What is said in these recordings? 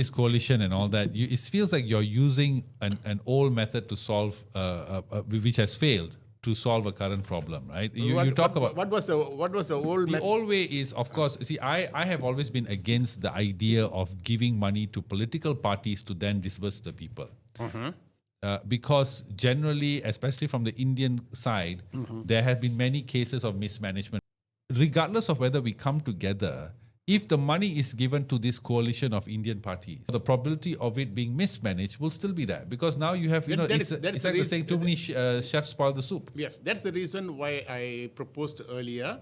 this coalition and all that, it feels like you're using an old method to solve, which has failed to solve a current problem, right? You talk about what was the old the old way is, of course, see, I have always been against the idea of giving money to political parties to then disburse the people. Because generally, especially from the Indian side, there have been many cases of mismanagement. Regardless of whether we come together, if the money is given to this coalition of Indian parties, the probability of it being mismanaged will still be there. Because now you have, it's like the saying, too many chefs spoil the soup. Yes, that's the reason why I proposed earlier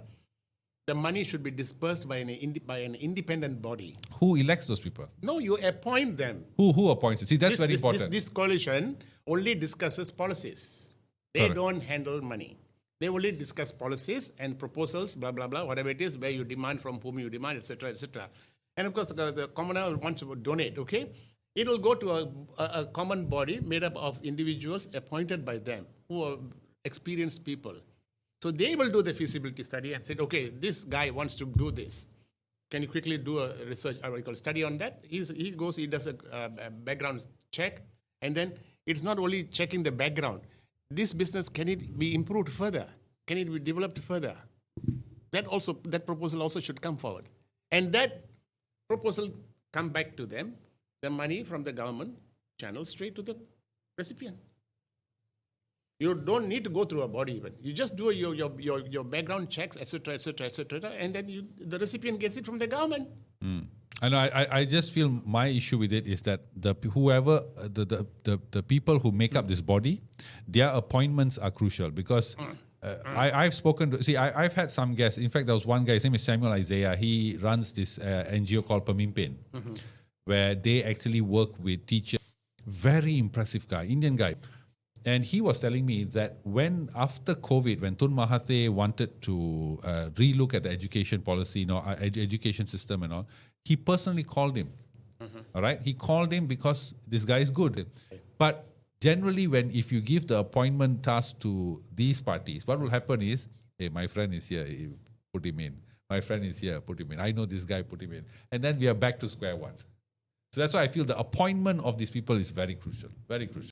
the money should be dispersed by an independent body. Who elects those people? No, you appoint them. Who appoints it? See, that's very important. This coalition only discusses policies. They Correct. don't handle money. They only discuss policies and proposals, blah, blah, blah, whatever it is, where you demand, from whom you demand, etc., etc. And of course, the commoner wants to donate, okay? It will go to a common body made up of individuals appointed by them, who are experienced people. So they will do the feasibility study and say, okay, this guy wants to do this. Can you quickly do a research, or what you call study on that? He does a background check, and then it's not only checking the background. This business, can it be improved further? Can it be developed further? That proposal also should come forward. And that proposal come back to them, the money from the government channel straight to the recipient. You don't need to go through a body even. You just do your background checks, etc., etc., etc., and then the recipient gets it from the government. And I just feel my issue with it is that the people who make up this body, their appointments are crucial because I've spoken to, I've had some guests. In fact, there was one guy, his name is Samuel Isaiah. He runs this NGO called Pemimpin, where they actually work with teachers. Very impressive guy, Indian guy. And he was telling me that after COVID, when Tun Mahathir wanted to relook at the education policy, education system and all, he personally called him. All right, he called him because this guy is good. But generally, if you give the appointment task to these parties, what will happen is, hey, my friend is here, put him in. My friend is here, put him in. I know this guy, put him in. And then we are back to square one. So that's why I feel the appointment of these people is very crucial. Very crucial.